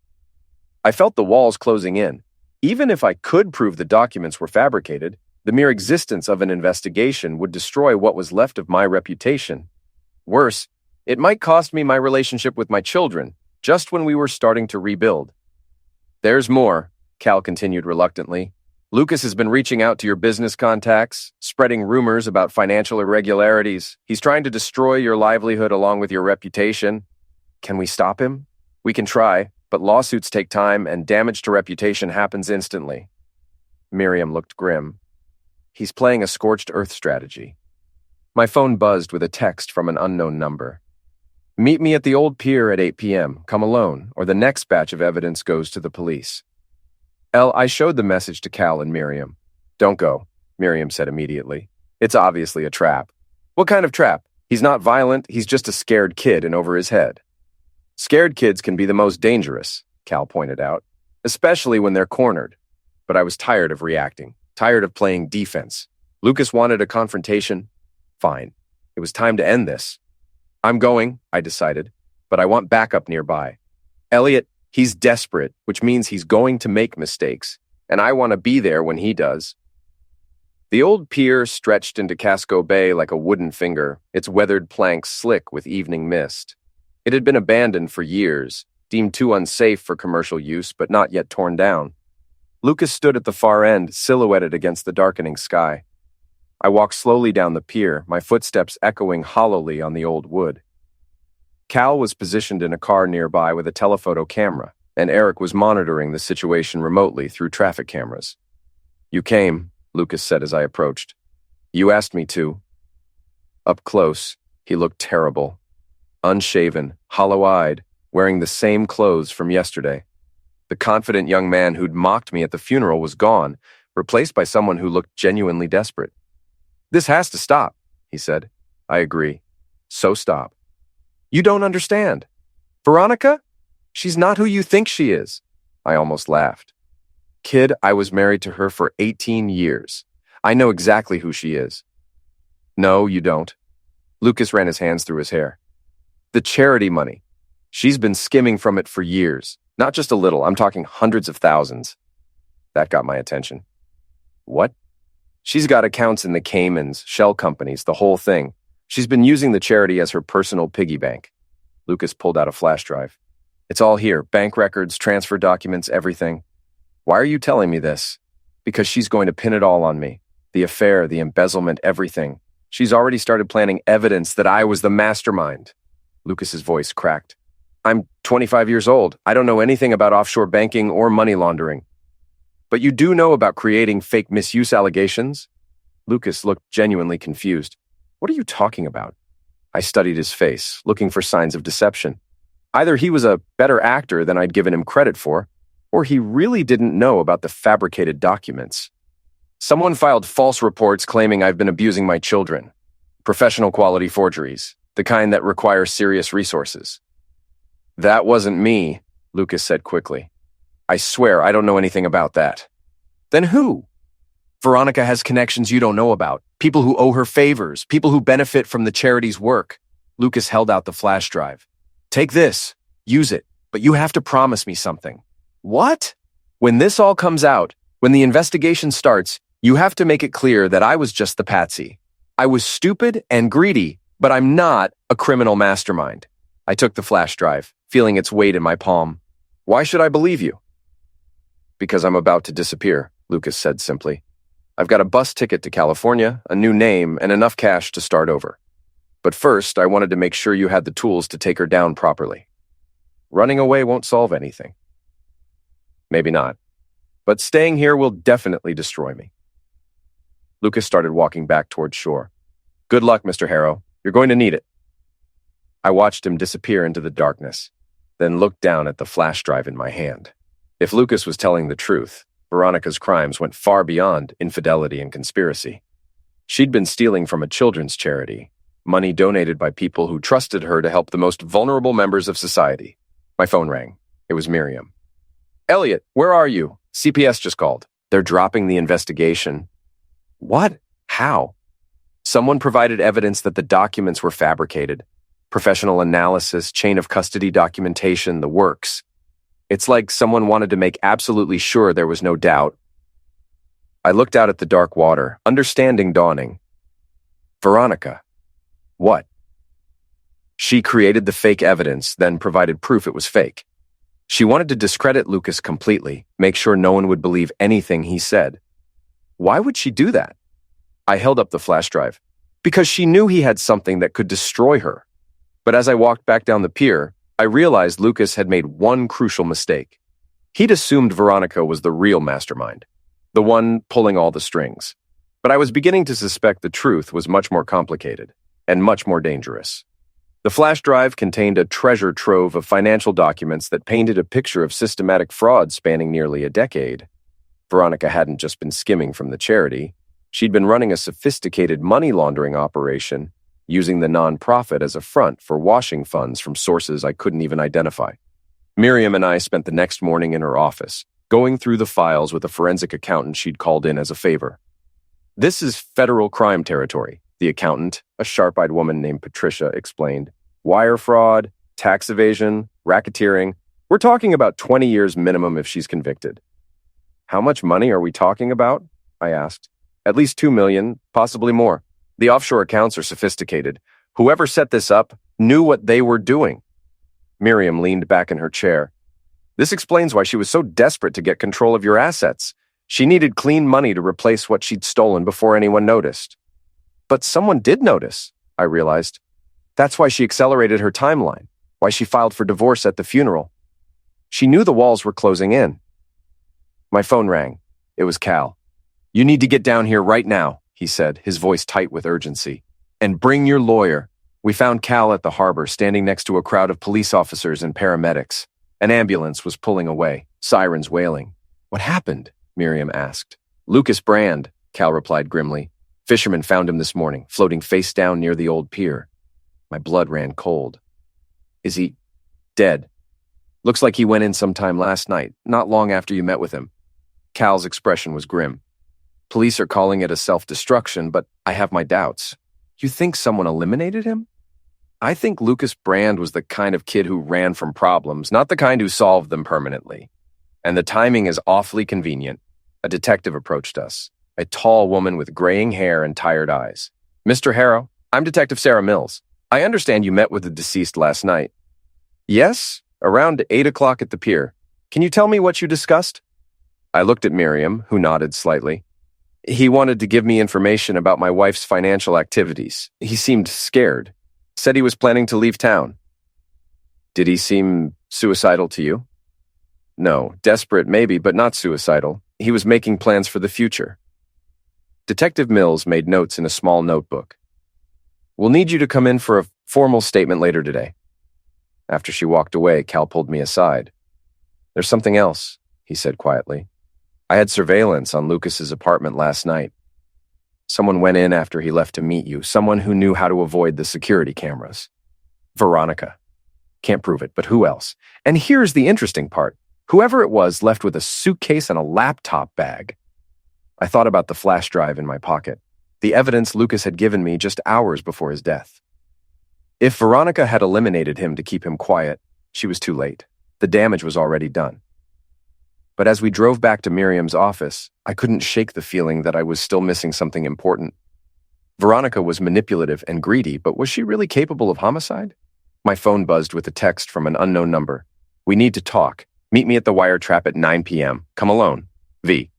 I felt the walls closing in. Even if I could prove the documents were fabricated, the mere existence of an investigation would destroy what was left of my reputation. Worse, it might cost me my relationship with my children, just when we were starting to rebuild. "There's more," Cal continued reluctantly. "Lucas has been reaching out to your business contacts, spreading rumors about financial irregularities. He's trying to destroy your livelihood along with your reputation. Can we stop him? We can try, but lawsuits take time and damage to reputation happens instantly." Miriam looked grim. "He's playing a scorched earth strategy." My phone buzzed with a text from an unknown number. "Meet me at the old pier at 8 p.m. Come alone, or the next batch of evidence goes to the police." I showed the message to Cal and Miriam. "Don't go," Miriam said immediately. "It's obviously a trap." "What kind of trap? He's not violent, he's just a scared kid and over his head." "Scared kids can be the most dangerous," Cal pointed out, "especially when they're cornered." But I was tired of reacting, tired of playing defense. Lucas wanted a confrontation. Fine. It was time to end this. "I'm going," I decided, "but I want backup nearby. Elliot, he's desperate, which means he's going to make mistakes, and I want to be there when he does." The old pier stretched into Casco Bay like a wooden finger, its weathered planks slick with evening mist. It had been abandoned for years, deemed too unsafe for commercial use, but not yet torn down. Lucas stood at the far end, silhouetted against the darkening sky. I walked slowly down the pier, my footsteps echoing hollowly on the old wood. Cal was positioned in a car nearby with a telephoto camera, and Eric was monitoring the situation remotely through traffic cameras. "You came," Lucas said as I approached. You asked me to. Up close, he looked terrible. Unshaven, hollow-eyed, wearing the same clothes from yesterday. The confident young man who'd mocked me at the funeral was gone, replaced by someone who looked genuinely desperate. This has to stop, he said. I agree. So stop. You don't understand. Veronica? She's not who you think she is. I almost laughed. Kid, I was married to her for 18 years. I know exactly who she is. No, you don't. Lucas ran his hands through his hair. The charity money. She's been skimming from it for years. Not just a little, I'm talking hundreds of thousands. That got my attention. What? She's got accounts in the Caymans, shell companies, the whole thing. She's been using the charity as her personal piggy bank. Lucas pulled out a flash drive. It's all here, bank records, transfer documents, everything. Why are you telling me this? Because she's going to pin it all on me. The affair, the embezzlement, everything. She's already started planning evidence that I was the mastermind. Lucas's voice cracked. I'm 25 years old. I don't know anything about offshore banking or money laundering. But you do know about creating fake misuse allegations? Lucas looked genuinely confused. What are you talking about? I studied his face, looking for signs of deception. Either he was a better actor than I'd given him credit for, or he really didn't know about the fabricated documents. Someone filed false reports claiming I've been abusing my children. Professional quality forgeries, the kind that require serious resources. That wasn't me, Lucas said quickly. I swear I don't know anything about that. Then who? Veronica has connections you don't know about. People who owe her favors, people who benefit from the charity's work. Lucas held out the flash drive. Take this, use it, but you have to promise me something. What? When this all comes out, when the investigation starts, you have to make it clear that I was just the patsy. I was stupid and greedy, but I'm not a criminal mastermind. I took the flash drive, feeling its weight in my palm. Why should I believe you? Because I'm about to disappear, Lucas said simply. I've got a bus ticket to California, a new name, and enough cash to start over. But first, I wanted to make sure you had the tools to take her down properly. Running away won't solve anything. Maybe not. But staying here will definitely destroy me. Lucas started walking back toward shore. Good luck, Mr. Harrow. You're going to need it. I watched him disappear into the darkness, then looked down at the flash drive in my hand. If Lucas was telling the truth, Veronica's crimes went far beyond infidelity and conspiracy. She'd been stealing from a children's charity, money donated by people who trusted her to help the most vulnerable members of society. My phone rang. It was Miriam. Elliot, where are you? CPS just called. They're dropping the investigation. What? How? Someone provided evidence that the documents were fabricated. Professional analysis, chain of custody documentation, the works. It's like someone wanted to make absolutely sure there was no doubt. I looked out at the dark water, understanding dawning. Veronica. What? She created the fake evidence, then provided proof it was fake. She wanted to discredit Lucas completely, make sure no one would believe anything he said. Why would she do that? I held up the flash drive. Because she knew he had something that could destroy her. But as I walked back down the pier, I realized Lucas had made one crucial mistake. He'd assumed Veronica was the real mastermind, the one pulling all the strings. But I was beginning to suspect the truth was much more complicated and much more dangerous. The flash drive contained a treasure trove of financial documents that painted a picture of systematic fraud spanning nearly a decade. Veronica hadn't just been skimming from the charity. She'd been running a sophisticated money laundering operation, using the nonprofit as a front for washing funds from sources I couldn't even identify. Miriam and I spent the next morning in her office, going through the files with a forensic accountant she'd called in as a favor. This is federal crime territory, the accountant, a sharp-eyed woman named Patricia, explained. Wire fraud, tax evasion, racketeering. We're talking about 20 years minimum if she's convicted. How much money are we talking about? I asked. At least 2 million, possibly more. The offshore accounts are sophisticated. Whoever set this up knew what they were doing. Miriam leaned back in her chair. This explains why she was so desperate to get control of your assets. She needed clean money to replace what she'd stolen before anyone noticed. But someone did notice, I realized. That's why she accelerated her timeline, why she filed for divorce at the funeral. She knew the walls were closing in. My phone rang. It was Cal. You need to get down here right now. he said, his voice tight with urgency. "And bring your lawyer." We found Cal at the harbor, standing next to a crowd of police officers and paramedics. An ambulance was pulling away, sirens wailing. "What happened?" Miriam asked. "Lucas Brand," Cal replied grimly. "Fishermen found him this morning, floating face down near the old pier." My blood ran cold. "Is he dead?" "Looks like he went in sometime last night, not long after you met with him." Cal's expression was grim. "Police are calling it a self-destruction, but I have my doubts." "You think someone eliminated him?" "I think Lucas Brand was the kind of kid who ran from problems, not the kind who solved them permanently. And the timing is awfully convenient." A detective approached us, a tall woman with graying hair and tired eyes. "Mr. Harrow, I'm Detective Sarah Mills. I understand you met with the deceased last night." "Yes, around 8 o'clock at the pier. Can you tell me what you discussed?" I looked at Miriam, who nodded slightly. "He wanted to give me information about my wife's financial activities. He seemed scared. Said he was planning to leave town." "Did he seem suicidal to you?" "No, desperate maybe, but not suicidal. He was making plans for the future." Detective Mills made notes in a small notebook. "We'll need you to come in for a formal statement later today." After she walked away, Cal pulled me aside. "There's something else," he said quietly. "I had surveillance on Lucas's apartment last night. Someone went in after he left to meet you, someone who knew how to avoid the security cameras. Veronica. Can't prove it, but who else? And here's the interesting part. Whoever it was left with a suitcase and a laptop bag." I thought about the flash drive in my pocket, the evidence Lucas had given me just hours before his death. If Veronica had eliminated him to keep him quiet, she was too late. The damage was already done. But as we drove back to Miriam's office, I couldn't shake the feeling that I was still missing something important. Veronica was manipulative and greedy, but was she really capable of homicide? My phone buzzed with a text from an unknown number. "We need to talk. Meet me at the wire trap at 9 p.m. Come alone. V."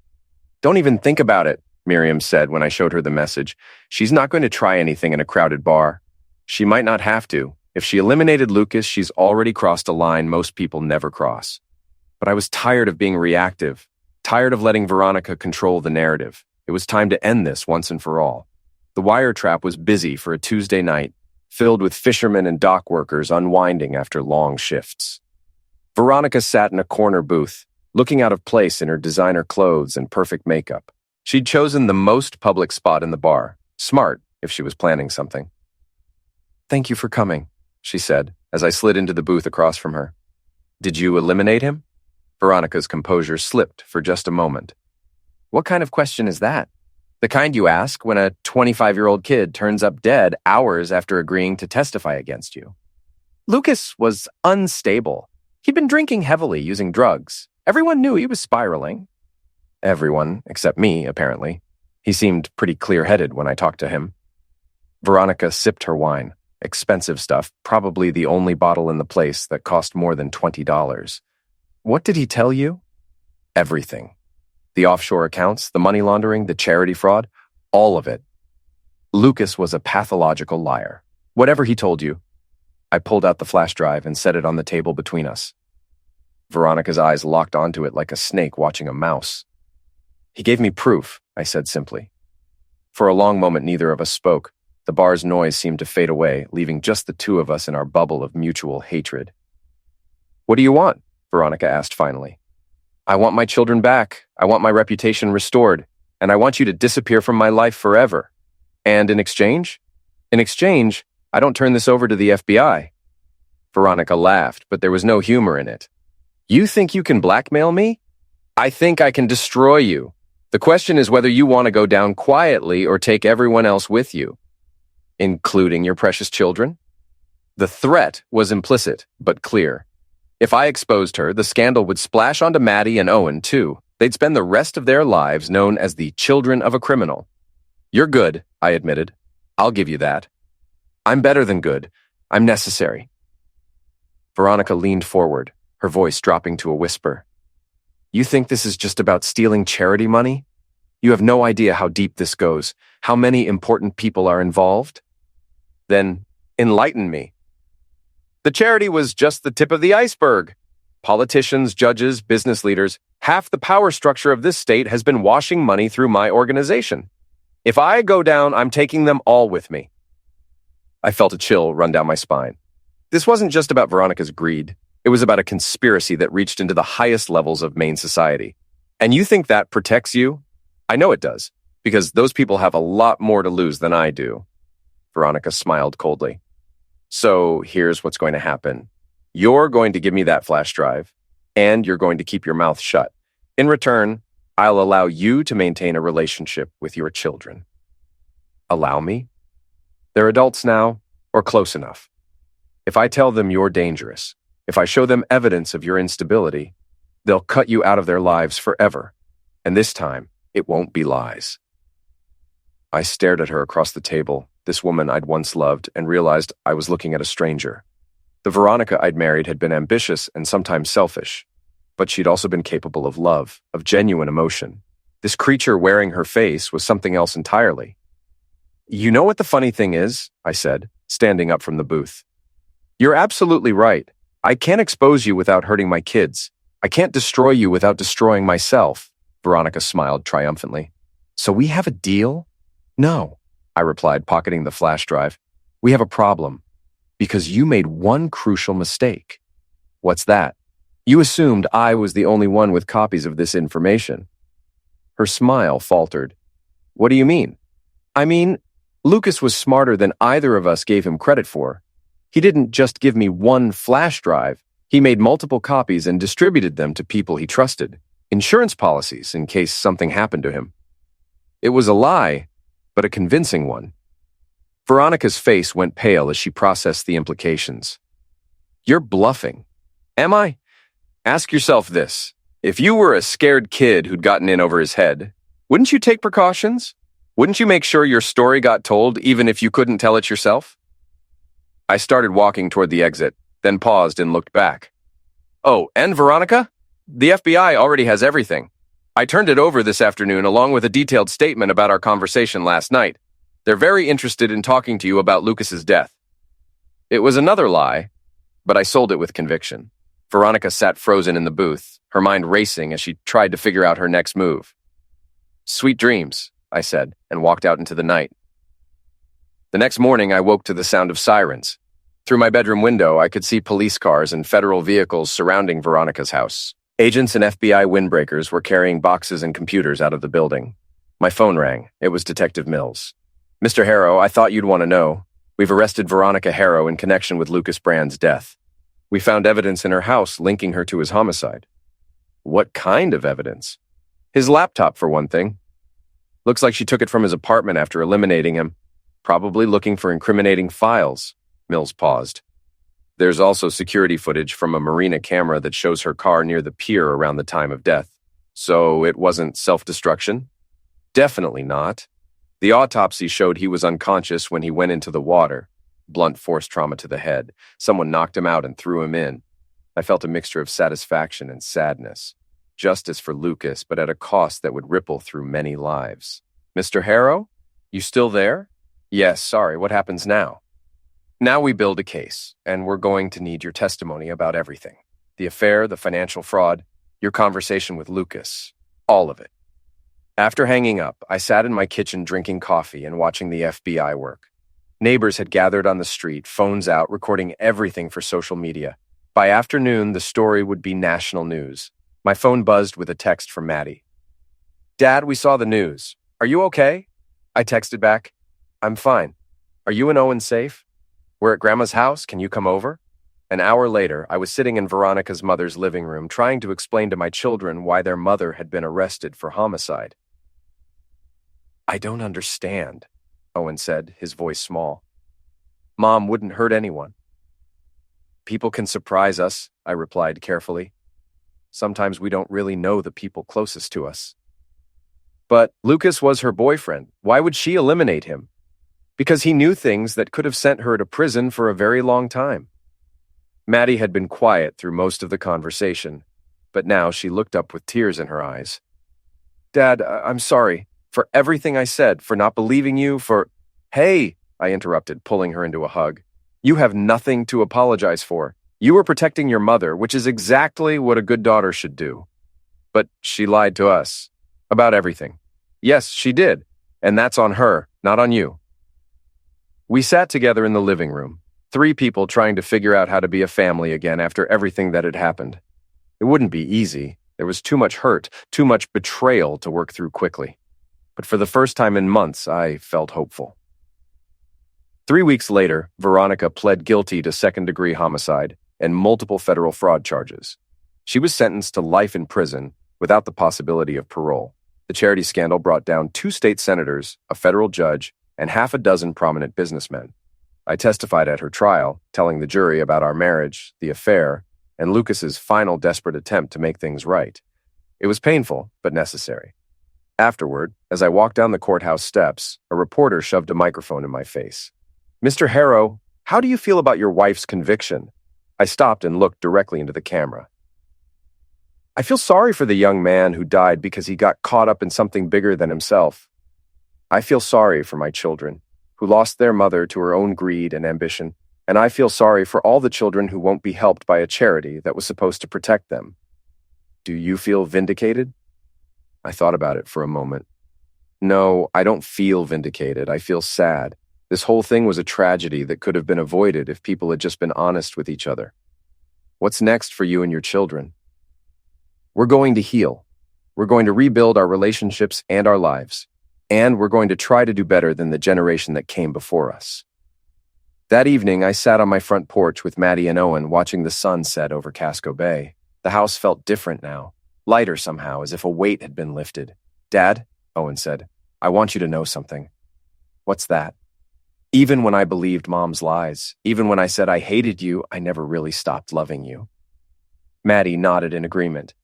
"Don't even think about it," Miriam said when I showed her the message. "She's not going to try anything in a crowded bar. She might not have to. If she eliminated Lucas, she's already crossed a line most people never cross." But I was tired of being reactive, tired of letting Veronica control the narrative. It was time to end this once and for all. The wire trap was busy for a Tuesday night, filled with fishermen and dock workers unwinding after long shifts. Veronica sat in a corner booth, looking out of place in her designer clothes and perfect makeup. She'd chosen the most public spot in the bar, smart if she was planning something. "Thank you for coming," she said, as I slid into the booth across from her. "Did you eliminate him?" Veronica's composure slipped for just a moment. "What kind of question is that? The kind you ask when a 25-year-old kid turns up dead hours after agreeing to testify against you." "Lucas was unstable. He'd been drinking heavily, using drugs. Everyone knew he was spiraling." "Everyone, except me, apparently. He seemed pretty clear-headed when I talked to him." Veronica sipped her wine. Expensive stuff, probably the only bottle in the place that cost more than $20. "What did he tell you?" "Everything. The offshore accounts, the money laundering, the charity fraud, all of it. Lucas was a pathological liar. Whatever he told you." I pulled out the flash drive and set it on the table between us. Veronica's eyes locked onto it like a snake watching a mouse. "He gave me proof," I said simply. For a long moment, neither of us spoke. The bar's noise seemed to fade away, leaving just the two of us in our bubble of mutual hatred. "What do you want?" Veronica asked finally. "I want my children back. I want my reputation restored. And I want you to disappear from my life forever. And in exchange? In exchange, I don't turn this over to the FBI." Veronica laughed, but there was no humor in it. "You think you can blackmail me? I think I can destroy you. The question is whether you want to go down quietly or take everyone else with you." "Including your precious children?" The threat was implicit, but clear. If I exposed her, the scandal would splash onto Maddie and Owen, too. They'd spend the rest of their lives known as the children of a criminal. "You're good," I admitted. "I'll give you that." "I'm better than good. I'm necessary." Veronica leaned forward, her voice dropping to a whisper. "You think this is just about stealing charity money? You have no idea how deep this goes, how many important people are involved? Then enlighten me." "The charity was just the tip of the iceberg. Politicians, judges, business leaders, half the power structure of this state has been washing money through my organization. If I go down, I'm taking them all with me. I felt a chill run down my spine. This wasn't just about Veronica's greed. It was about a conspiracy that reached into the highest levels of Maine society. And you think that protects you? I know it does, because those people have a lot more to lose than I do. Veronica smiled coldly. So here's what's going to happen. You're going to give me that flash drive, and you're going to keep your mouth shut. In return, I'll allow you to maintain a relationship with your children. Allow me? They're adults now, or close enough. If I tell them you're dangerous, if I show them evidence of your instability, they'll cut you out of their lives forever. And this time, it won't be lies. I stared at her across the table, this woman I'd once loved, and realized I was looking at a stranger. The Veronica I'd married had been ambitious and sometimes selfish, but she'd also been capable of love, of genuine emotion. This creature wearing her face was something else entirely. You know what the funny thing is? I said, standing up from the booth. You're absolutely right. I can't expose you without hurting my kids. I can't destroy you without destroying myself. Veronica smiled triumphantly. So we have a deal? No, I replied, pocketing the flash drive. We have a problem, because you made one crucial mistake. What's that? You assumed I was the only one with copies of this information. Her smile faltered. What do you mean? I mean, Lucas was smarter than either of us gave him credit for. He didn't just give me one flash drive. He made multiple copies and distributed them to people he trusted. Insurance policies in case something happened to him. It was a lie, but a convincing one. Veronica's face went pale as she processed the implications. You're bluffing. Am I? Ask yourself this. If you were a scared kid who'd gotten in over his head, wouldn't you take precautions? Wouldn't you make sure your story got told even if you couldn't tell it yourself? I started walking toward the exit, then paused and looked back. Oh, and Veronica? The FBI already has everything. I turned it over this afternoon along with a detailed statement about our conversation last night. They're very interested in talking to you about Lucas's death. It was another lie, but I sold it with conviction. Veronica sat frozen in the booth, her mind racing as she tried to figure out her next move. Sweet dreams, I said, and walked out into the night. The next morning, I woke to the sound of sirens. Through my bedroom window, I could see police cars and federal vehicles surrounding Veronica's house. Agents and FBI windbreakers were carrying boxes and computers out of the building. My phone rang. It was Detective Mills. Mr. Harrow, I thought you'd want to know. We've arrested Veronica Harrow in connection with Lucas Brand's death. We found evidence in her house linking her to his homicide. What kind of evidence? His laptop, for one thing. Looks like she took it from his apartment after eliminating him. Probably looking for incriminating files. Mills paused. There's also security footage from a marina camera that shows her car near the pier around the time of death. So it wasn't self-destruction? Definitely not. The autopsy showed he was unconscious when he went into the water. Blunt force trauma to the head. Someone knocked him out and threw him in. I felt a mixture of satisfaction and sadness. Justice for Lucas, but at a cost that would ripple through many lives. Mr. Harrow? You still there? Yes, sorry, what happens now? Now we build a case, and we're going to need your testimony about everything. The affair, the financial fraud, your conversation with Lucas, all of it. After hanging up, I sat in my kitchen drinking coffee and watching the FBI work. Neighbors had gathered on the street, phones out, recording everything for social media. By afternoon, the story would be national news. My phone buzzed with a text from Maddie. Dad, we saw the news. Are you okay? I texted back. I'm fine. Are you and Owen safe? We're at Grandma's house. Can you come over? An hour later, I was sitting in Veronica's mother's living room trying to explain to my children why their mother had been arrested for homicide. I don't understand, Owen said, his voice small. Mom wouldn't hurt anyone. People can surprise us, I replied carefully. Sometimes we don't really know the people closest to us. But Lucas was her boyfriend. Why would she eliminate him? Because he knew things that could have sent her to prison for a very long time. Maddie had been quiet through most of the conversation, but now she looked up with tears in her eyes. Dad, I'm sorry for everything I said, for not believing you, for... Hey, I interrupted, pulling her into a hug. You have nothing to apologize for. You were protecting your mother, which is exactly what a good daughter should do. But she lied to us. About everything. Yes, she did. And that's on her, not on you. We sat together in the living room, three people trying to figure out how to be a family again after everything that had happened. It wouldn't be easy. There was too much hurt, too much betrayal to work through quickly. But for the first time in months, I felt hopeful. 3 weeks later, Veronica pled guilty to second-degree homicide and multiple federal fraud charges. She was sentenced to life in prison without the possibility of parole. The charity scandal brought down 2 state senators, a federal judge, and half a dozen prominent businessmen. I testified at her trial, telling the jury about our marriage, the affair, and Lucas's final desperate attempt to make things right. It was painful, but necessary. Afterward, as I walked down the courthouse steps, a reporter shoved a microphone in my face. "Mr. Harrow, how do you feel about your wife's conviction?" I stopped and looked directly into the camera. "I feel sorry for the young man who died because he got caught up in something bigger than himself. I feel sorry for my children, who lost their mother to her own greed and ambition, and I feel sorry for all the children who won't be helped by a charity that was supposed to protect them. Do you feel vindicated?" I thought about it for a moment. No, I don't feel vindicated. I feel sad. This whole thing was a tragedy that could have been avoided if people had just been honest with each other. What's next for you and your children? We're going to heal. We're going to rebuild our relationships and our lives. And we're going to try to do better than the generation that came before us. That evening, I sat on my front porch with Maddie and Owen watching the sun set over Casco Bay. The house felt different now, lighter somehow, as if a weight had been lifted. "Dad," Owen said, "I want you to know something." "What's that?" "Even when I believed Mom's lies, even when I said I hated you, I never really stopped loving you." Maddie nodded in agreement.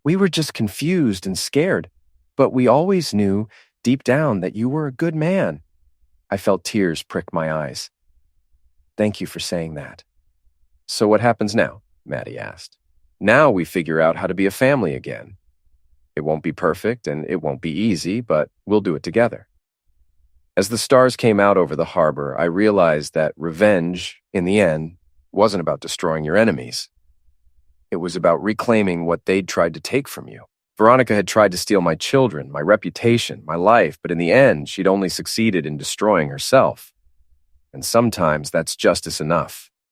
"We were just confused and scared, but we always knew deep down that you were a good man." I felt tears prick my eyes. "Thank you for saying that." "So what happens now?" Maddie asked. "Now we figure out how to be a family again. It won't be perfect and it won't be easy, but we'll do it together." As the stars came out over the harbor, I realized that revenge, in the end, wasn't about destroying your enemies. It was about reclaiming what they'd tried to take from you. Veronica had tried to steal my children, my reputation, my life, but in the end, she'd only succeeded in destroying herself. And sometimes that's justice enough.